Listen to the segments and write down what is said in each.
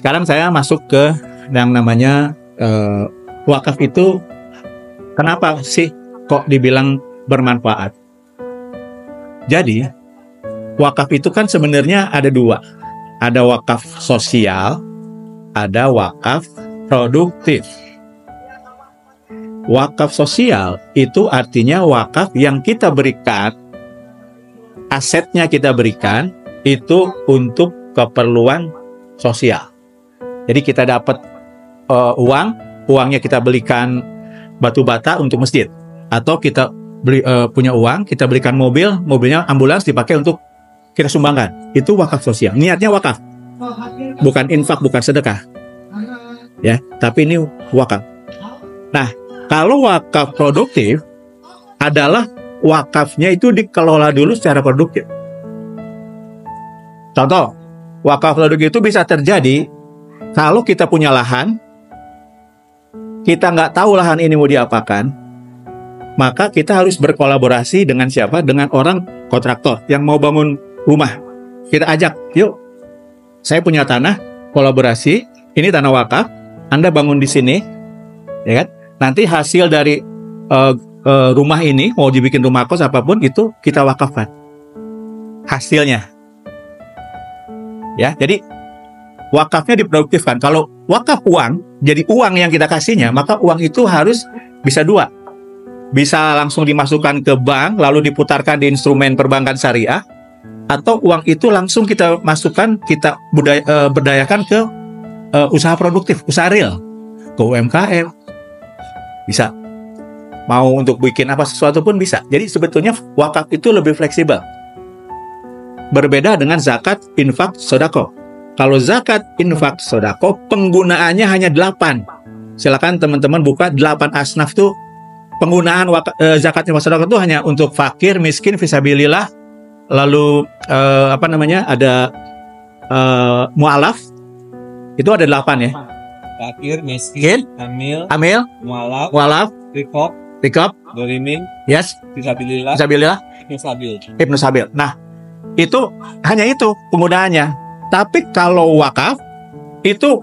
sekarang saya masuk ke yang namanya wakaf itu kenapa sih kok dibilang bermanfaat? Jadi wakaf itu kan sebenarnya ada dua. Ada wakaf sosial, ada wakaf produktif. Wakaf sosial itu artinya wakaf yang kita berikan, asetnya kita berikan itu untuk keperluan sosial. Jadi kita dapat uangnya kita belikan batu bata untuk masjid, atau kita punya uang, kita belikan mobilnya ambulans dipakai untuk kita sumbangkan. Itu wakaf sosial. Niatnya wakaf, bukan infak, bukan sedekah, ya. Tapi ini wakaf. Nah, kalau wakaf produktif adalah wakafnya itu dikelola dulu secara produktif. Contoh, wakaf produktif itu bisa terjadi kalau kita punya lahan, kita nggak tahu lahan ini mau diapakan, maka kita harus berkolaborasi dengan siapa? Dengan orang kontraktor yang mau bangun rumah. Kita ajak, yuk, saya punya tanah, kolaborasi, ini tanah wakaf, Anda bangun di sini, ya kan? Nanti hasil dari rumah ini, mau dibikin rumah kos apapun, itu kita wakafkan hasilnya. Ya, jadi wakafnya diproduktifkan. Kalau wakaf uang, jadi uang yang kita kasihnya, maka uang itu harus bisa dua. Bisa langsung dimasukkan ke bank, lalu diputarkan di instrumen perbankan syariah, atau uang itu langsung kita masukkan, kita berdayakan ke usaha produktif, usaha real, ke UMKM, bisa. Mau untuk bikin apa sesuatu pun bisa. Jadi sebetulnya wakaf itu lebih fleksibel. Berbeda dengan zakat, infak, sodako. Kalau zakat, infak, sodako, penggunaannya hanya 8. Silakan teman-teman buka 8 asnaf tuh. Penggunaan zakat, infak, sodako itu hanya untuk fakir, miskin, fisabilillah. Lalu ada mu'alaf. Itu ada 8 ya. Fakir, miskin, amil, mu'alaf, rikop, dolimin, yes, fisabilillah, ibnu sabil. Nah, itu hanya itu penggunaannya. Tapi kalau wakaf itu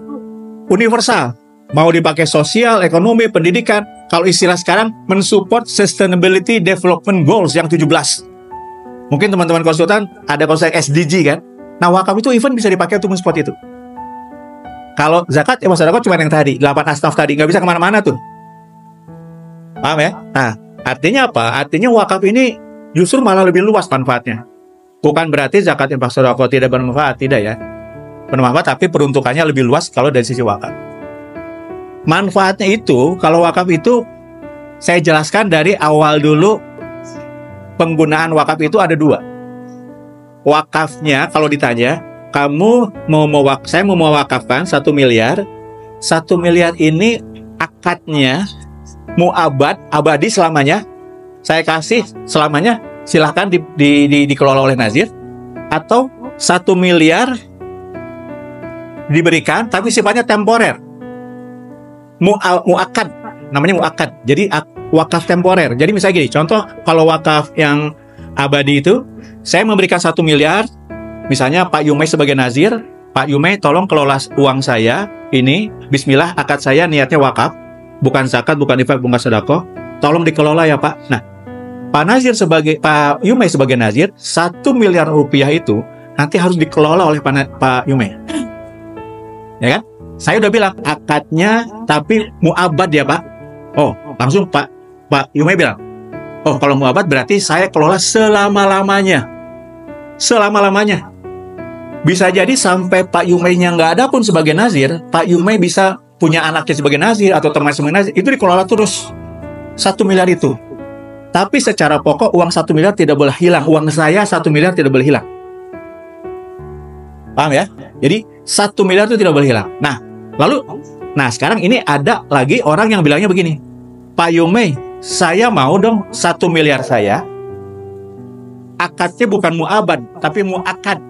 universal, mau dipakai sosial, ekonomi, pendidikan. Kalau istilah sekarang mensupport Sustainability Development Goals yang 17. Mungkin teman-teman konsultan ada konsep SDG kan. Nah, wakaf itu even bisa dipakai untuk mensupport itu. Kalau zakat, sedekah cuma yang tadi, 8 asnaf tadi, nggak bisa kemana-mana tuh. Paham ya? Nah, artinya apa? Artinya wakaf ini justru malah lebih luas manfaatnya. Bukan berarti zakat, infak, sedekah tidak bermanfaat, tidak ya. Bermanfaat, tapi peruntukannya lebih luas kalau dari sisi wakaf. Manfaatnya itu, kalau wakaf itu, saya jelaskan dari awal dulu, penggunaan wakaf itu ada 2. Wakafnya, kalau ditanya, saya mau mewakafkan 1 miliar. 1 miliar ini akadnya abadi selamanya. Saya kasih selamanya, silahkan dikelola oleh nazir. Atau 1 miliar diberikan, tapi sifatnya temporer. Mu'akad, namanya mu'akad. Jadi wakaf temporer. Jadi misalnya gini, contoh kalau wakaf yang abadi itu, saya memberikan 1 miliar, misalnya Pak Yumei sebagai nazir, Pak Yumei tolong kelola uang saya ini, bismillah, akad saya niatnya wakaf, bukan zakat, bukan infak, bukan sedekah, tolong dikelola ya Pak. Nah, Pak Yumei sebagai nazir, 1 miliar rupiah itu nanti harus dikelola oleh Pak Yumei. Ya kan? Saya udah bilang akadnya tapi muabad ya Pak. Oh, langsung Pak Yumei bilang, oh kalau muabad berarti saya kelola selama-lamanya. Selama-lamanya. Bisa jadi sampai Pak Yumei-nya nggak ada pun sebagai nazir, Pak Yumei bisa punya anaknya sebagai nazir atau teman sebagai nazir, itu dikelola terus 1 miliar itu. Tapi secara pokok uang 1 miliar tidak boleh hilang. Uang saya 1 miliar tidak boleh hilang. Paham ya? Jadi 1 miliar itu tidak boleh hilang. Nah, sekarang ini ada lagi orang yang bilangnya begini, Pak Yumei, saya mau dong 1 miliar saya akadnya bukan mu'abad, tapi mu'akad.